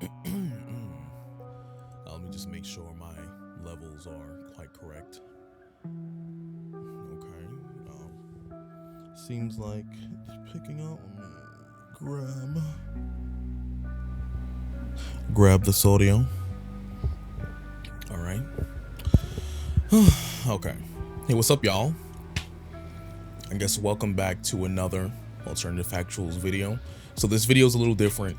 Let me just make sure my levels are quite correct. Okay. Seems like it's picking up. Grab this audio. All right. Okay. Hey, what's up, y'all? I guess welcome back to another alternative factuals video. So this video is a little different.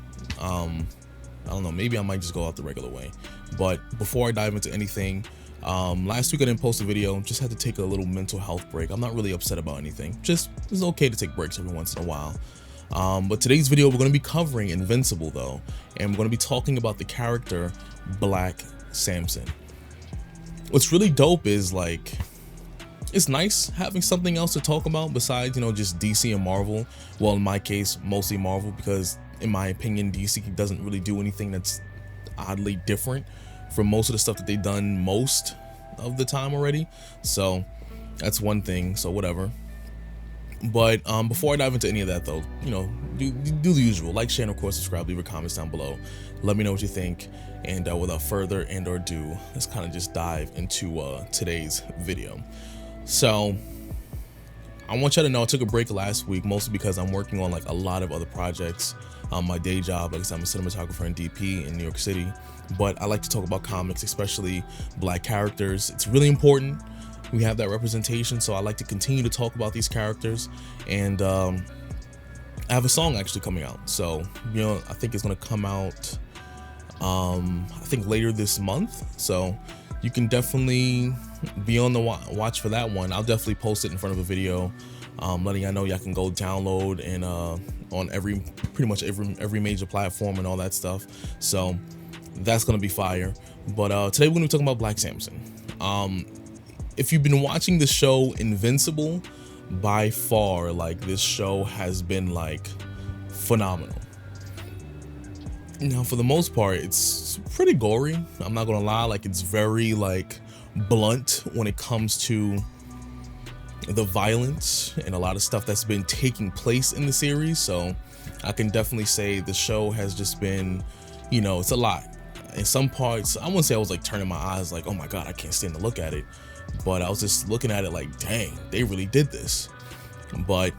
I don't know, maybe I might just go out the regular way. But before I dive into anything, last week I didn't post a video, just had to take a little mental health break. I'm not really upset about anything, just it's okay to take breaks every once in a while. But today's video we're going to be covering Invincible though, and we're going to be talking about the character Black Samson. What's really dope is like, it's nice having something else to talk about besides, just DC and Marvel. Well, in my case, mostly Marvel, because in my opinion, DC doesn't really do anything that's oddly different from most of the stuff that they've done most of the time already. So that's one thing, so whatever. But before I dive into any of that though, do the usual. Like, share, and of course subscribe, leave your comments down below. Let me know what you think. And without further ado, let's kind of just dive into today's video. So I want y'all to know I took a break last week, mostly because I'm working on like a lot of other projects. My day job, like I said, I'm a cinematographer and DP in New York City, but I like to talk about comics, especially Black characters. It's really important we have that representation, so I like to continue to talk about these characters. And I have a song actually coming out, so I think it's gonna come out I think later this month, so you can definitely be on the watch for that one. I'll definitely post it in front of a video, letting y'all know y'all can go download and on pretty much every major platform and all that stuff. So that's gonna be fire. But today we're gonna be talking about Black Samson. If you've been watching the show Invincible, by far, like, this show has been like phenomenal. Now, for the most part, it's pretty gory. I'm not gonna lie, like, it's very like blunt when it comes to the violence and a lot of stuff that's been taking place in the series. So I can definitely say the show has just been, it's a lot. In some parts, I wouldn't say I was like turning my eyes like, oh my god, I can't stand to look at it, but I was just looking at it like, dang, they really did this. But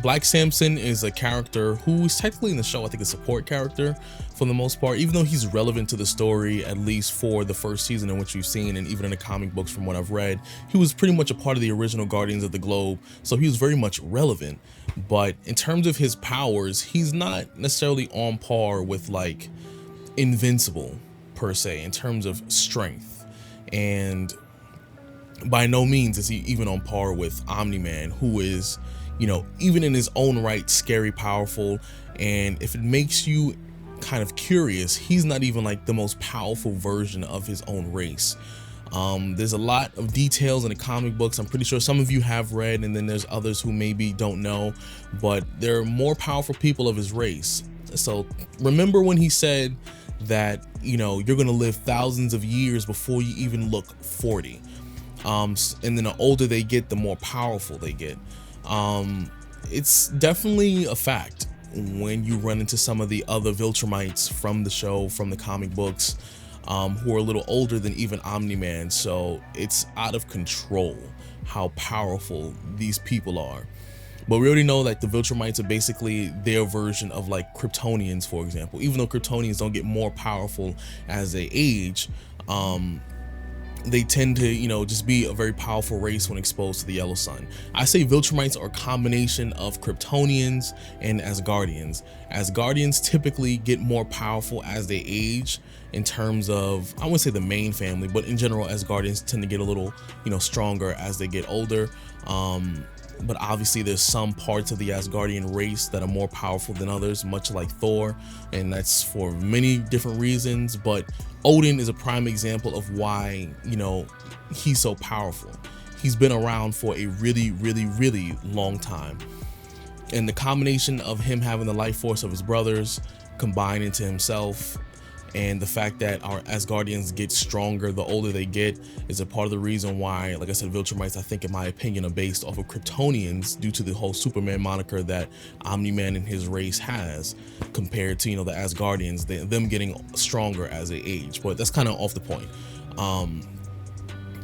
Black Samson is a character who is technically in the show, I think, a support character for the most part, even though he's relevant to the story, at least for the first season in which we've seen, and even in the comic books from what I've read, he was pretty much a part of the original Guardians of the Globe, so he was very much relevant. But in terms of his powers, he's not necessarily on par with like Invincible per se in terms of strength, and by no means is he even on par with Omni-Man, who is, even in his own right, scary, powerful. And if it makes you kind of curious, he's not even like the most powerful version of his own race. There's a lot of details in the comic books. I'm pretty sure some of you have read, and then there's others who maybe don't know, but there are more powerful people of his race. So remember when he said that, you're gonna live thousands of years before you even look 40. And then the older they get, the more powerful they get. It's definitely a fact when you run into some of the other Viltrumites from the show, from the comic books, who are a little older than even Omni-Man. So it's out of control how powerful these people are. But we already know that the Viltrumites are basically their version of like Kryptonians, for example. Even though Kryptonians don't get more powerful as they age, they tend to, just be a very powerful race when exposed to the yellow sun. I say Viltrumites are a combination of Kryptonians and Asgardians. Asgardians typically get more powerful as they age in terms of, I wouldn't say the main family, but in general, Asgardians tend to get a little, stronger as they get older. But obviously there's some parts of the Asgardian race that are more powerful than others, much like Thor, and that's for many different reasons. But Odin is a prime example of why, he's so powerful. He's been around for a really, really, really long time. And the combination of him having the life force of his brothers combined into himself, And the fact that our Asgardians get stronger the older they get is a part of the reason why, like I said, Viltrumites, I think in my opinion, are based off of Kryptonians due to the whole Superman moniker that Omni-Man and his race has, compared to, you know, the Asgardians, them getting stronger as they age. But that's kind of off the point.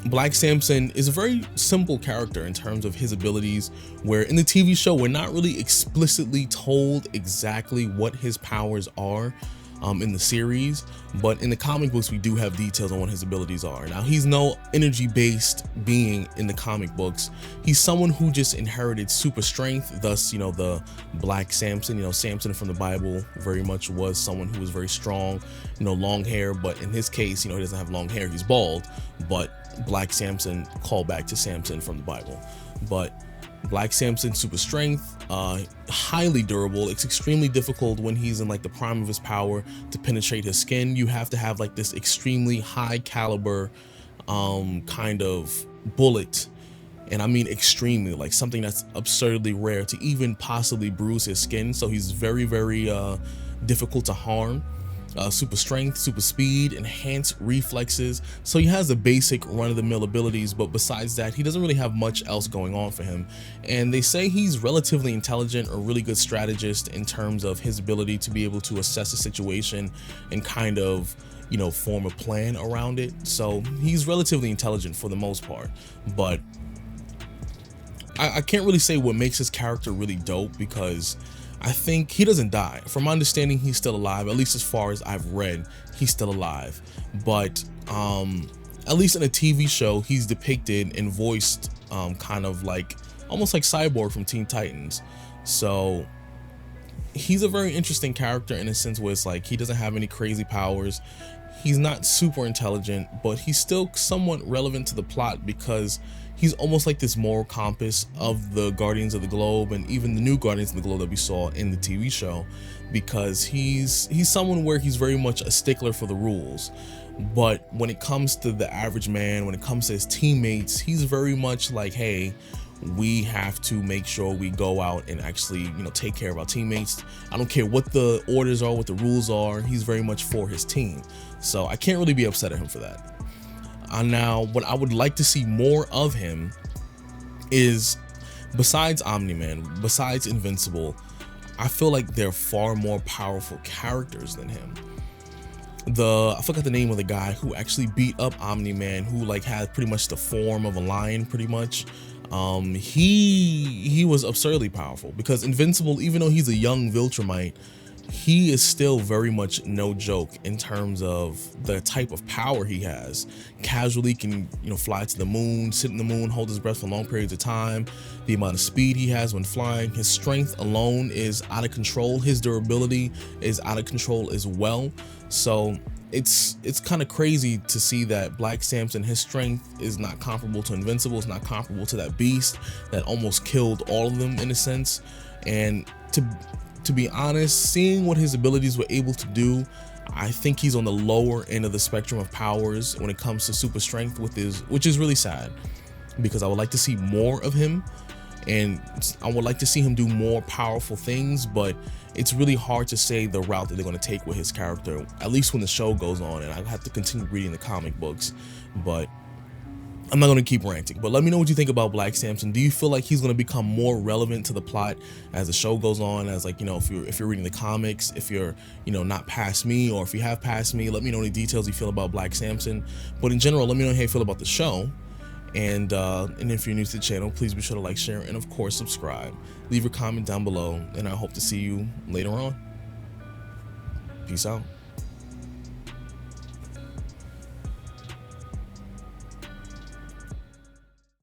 Black Samson is a very simple character in terms of his abilities, where in the TV show we're not really explicitly told exactly what his powers are in the series, but in the comic books we do have details on what his abilities are. Now, he's no energy-based being in the comic books. He's someone who just inherited super strength, thus, you know, the Black Samson. You know, Samson from the Bible very much was someone who was very strong, you know, long hair, but in his case, you know, he doesn't have long hair, he's bald. But Black Samson, call back to Samson from the Bible. But Black Samson, super strength, highly durable. It's extremely difficult when he's in like the prime of his power to penetrate his skin. You have to have like this extremely high caliber kind of bullet, and I mean extremely, like something that's absurdly rare to even possibly bruise his skin. So he's very, very difficult to harm. Super strength, super speed, enhanced reflexes. So he has the basic run-of-the-mill abilities, but besides that, he doesn't really have much else going on for him. And they say he's relatively intelligent, or really good strategist in terms of his ability to be able to assess a situation and kind of, you know, form a plan around it. So he's relatively intelligent for the most part, but I can't really say what makes his character really dope, because I think he doesn't die. From my understanding, he's still alive, at least as far as I've read, he's still alive. But at least in a TV show, he's depicted and voiced kind of like, almost like Cyborg from Teen Titans. So he's a very interesting character in a sense where it's like he doesn't have any crazy powers. He's not super intelligent, but he's still somewhat relevant to the plot, because he's almost like this moral compass of the Guardians of the Globe, and even the new Guardians of the Globe that we saw in the TV show, because he's someone where he's very much a stickler for the rules. But when it comes to the average man, when it comes to his teammates, he's very much like, hey, we have to make sure we go out and actually, you know, take care of our teammates. I don't care what the orders are, what the rules are. He's very much for his team. So I can't really be upset at him for that. Now, what I would like to see more of him is, besides Omni-Man, besides Invincible, I feel like they're far more powerful characters than him. I forgot the name of the guy who actually beat up Omni-Man, who like had pretty much the form of a lion, pretty much. He was absurdly powerful, because Invincible, even though he's a young Viltrumite, he is still very much no joke in terms of the type of power he has. Casually can, you know, fly to the moon, sit in the moon, hold his breath for long periods of time. The amount of speed he has when flying, his strength alone is out of control. His durability is out of control as well. So it's kind of crazy to see that Black Samson, his strength is not comparable to Invincible. It's not comparable to that beast that almost killed all of them in a sense. And to be honest, seeing what his abilities were able to do, I think he's on the lower end of the spectrum of powers when it comes to super strength, which is really sad, because I would like to see more of him, and I would like to see him do more powerful things, but it's really hard to say the route that they're going to take with his character, at least when the show goes on, and I have to continue reading the comic books. But I'm not going to keep ranting, but let me know what you think about Black Samson. Do you feel like he's going to become more relevant to the plot as the show goes on? As like, you know, if you're reading the comics, if you're, you know, not past me, or if you have passed me, let me know any details you feel about Black Samson. But in general, let me know how you feel about the show. And if you're new to the channel, please be sure to like, share, and of course subscribe. Leave a comment down below, and I hope to see you later on. Peace out.